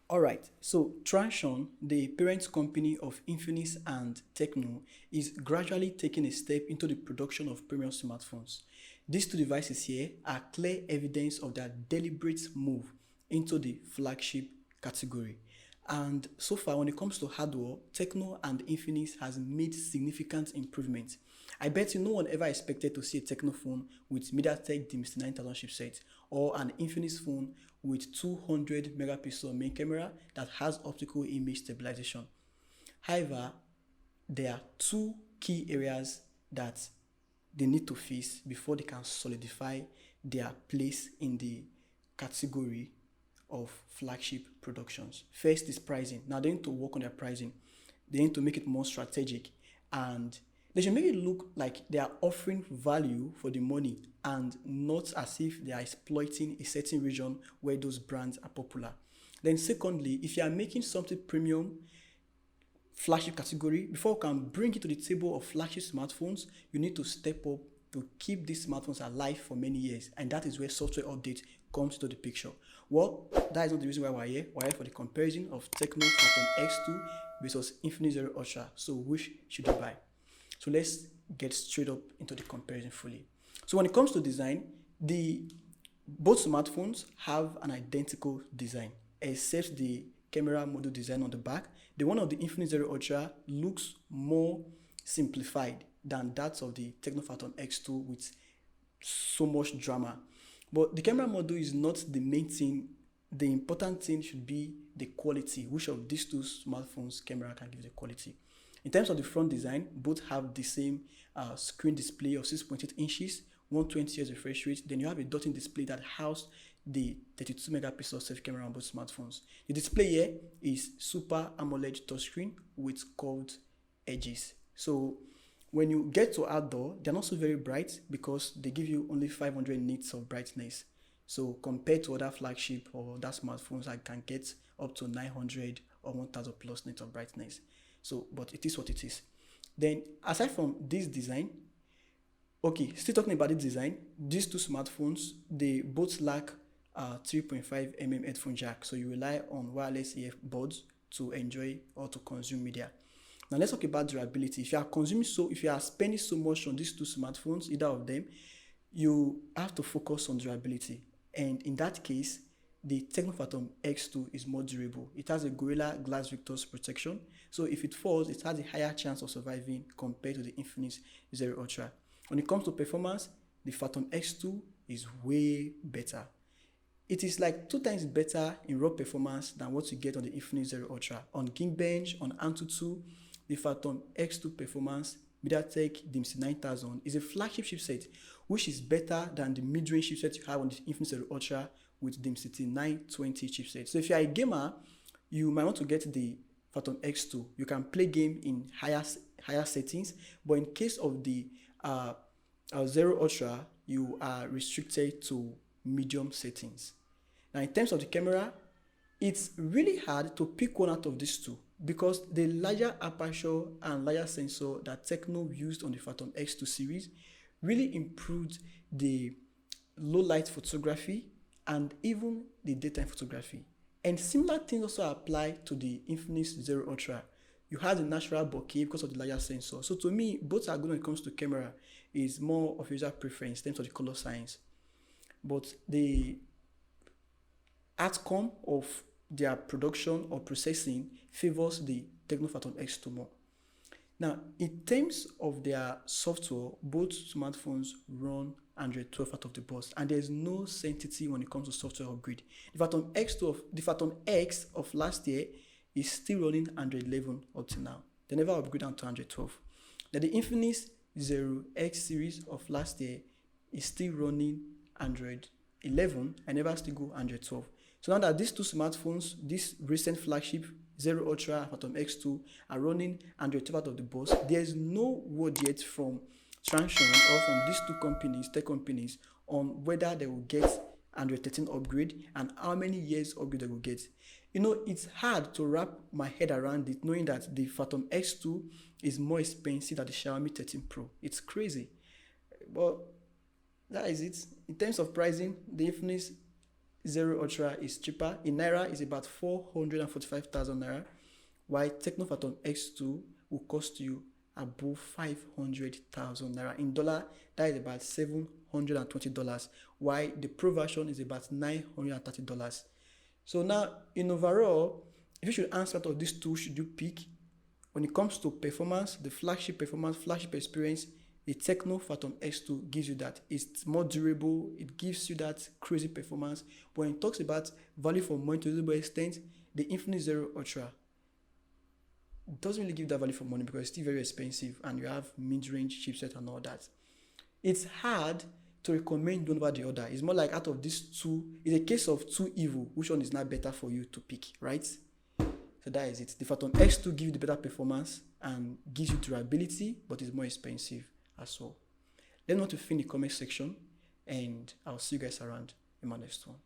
Alright, so Transsion, the parent company of Infinix and Tecno, is gradually taking a step into the production of premium smartphones. These two devices here are clear evidence of their deliberate move into the flagship category. And so far, when it comes to hardware, Tecno and Infinix has made significant improvements. I bet you no one ever expected to see a Tecno phone with MediaTek Dimensity 9000 chipset or an Infinix phone with 200 megapixel main camera that has optical image stabilization. However, there are two key areas that they need to face before they can solidify their place in the category of flagship productions. First is pricing. Now they need to work on their pricing. They need to make it more strategic, and they should make it look like they are offering value for the money and not as if they are exploiting a certain region where those brands are popular. Then secondly, if you are making something premium, flagship category, before you can bring it to the table of flagship smartphones, you need to step up to keep these smartphones alive for many years, and that is where software update comes to the picture. Well, that is not the reason why we're here. We're here for the comparison of Tecno Phantom X2 versus Infinix Zero Ultra. So which should you buy? So let's get straight up into the comparison fully. So when it comes to design, the both smartphones have an identical design except the camera module design on the back. The one of the Infinix Zero Ultra looks more simplified than that of the Tecno Phantom X2 with so much drama. But the camera module is not the main thing. The important thing should be the quality. Which of these two smartphones camera can give the quality? In terms of the front design, both have the same screen display of 6.8 inches, 120 Hz refresh rate. Then you have a dotting display that houses the 32 megapixel selfie camera on both smartphones. The display here is Super AMOLED touchscreen with curved edges. So when you get to outdoor, they're not so very bright because they give you only 500 nits of brightness. So compared to other flagship or other smartphones, I can get up to 900 or 1000 plus nits of brightness. So, but it is what it is. Then aside from this design, okay, still talking about the design, these two smartphones, they both lack 3.5 headphone jack. So you rely on wireless earbuds to enjoy or to consume media. Now let's talk about durability. If you are spending so much on these two smartphones, either of them, you have to focus on durability. And in that case, the Tecno Phantom X2 is more durable. It has a Gorilla Glass Victor's protection. So if it falls, it has a higher chance of surviving compared to the Infinix Zero Ultra. When it comes to performance, the Phantom X2 is way better. It is like 2 times better in raw performance than what you get on the Infinix Zero Ultra. On Geekbench, on Antutu, the Phantom X2 performance, MediaTek Dimensity 9000, is a flagship chipset which is better than the mid-range chipset you have on the Infinix Zero Ultra with Dimensity 920 chipset. So if you are a gamer, you might want to get the Phantom X2. You can play game in higher settings, but in case of the Zero Ultra, you are restricted to medium settings. Now in terms of the camera, it's really hard to pick one out of these two because the larger aperture and larger sensor that Tecno used on the Phantom X2 series really improved the low light photography and even the daytime photography. And similar things also apply to the Infinix Zero Ultra. You have the natural bokeh because of the larger sensor. So to me, both are good when it comes to camera. Is more of user preference in terms of the color science. But the outcome of their production or processing favors the Tecno Phantom X2 more. Now, in terms of their software, both smartphones run Android 12 out of the box, and there's no sanctity when it comes to software upgrade. The Phantom X of last year is still running Android 11 up to now. They never upgrade down to Android 12. Then the Infinix Zero X series of last year is still running Android 11 and never still go Android 12. So now that these two smartphones, this recent flagship Zero Ultra and Phantom X2 are running Android 12 out of the box, there's no word yet from Transsion or from these two companies, tech companies, on whether they will get Android 13 upgrade and how many years upgrade they will get. You know, it's hard to wrap my head around it knowing that the Phantom X2 is more expensive than the Xiaomi 13 Pro. It's crazy. But that is it. In terms of pricing, the Infinix Zero Ultra is cheaper. In Naira, it's about 445,000 Naira, while Tecno Phantom X2 will cost you above 500,000 Naira. In dollar, that is about $720, while the Pro version is about $930. So now, in overall, if you should answer out of these two, should you pick? When it comes to performance, the flagship performance, flagship experience, the Tecno Phantom X2 gives you that. It's more durable, it gives you that crazy performance. But when it talks about value for money to a little extent, the Infinix Zero Ultra doesn't really give that value for money because it's still very expensive and you have mid-range chipset and all that. It's hard to recommend one over the other. It's more like out of these two, it's a case of two evil. Which one is not better for you to pick, right? So that is it. The Phantom X2 gives you the better performance and gives you durability, but it's more expensive as well. Let me know to fill in the comment section, and I'll see you guys around in my next one.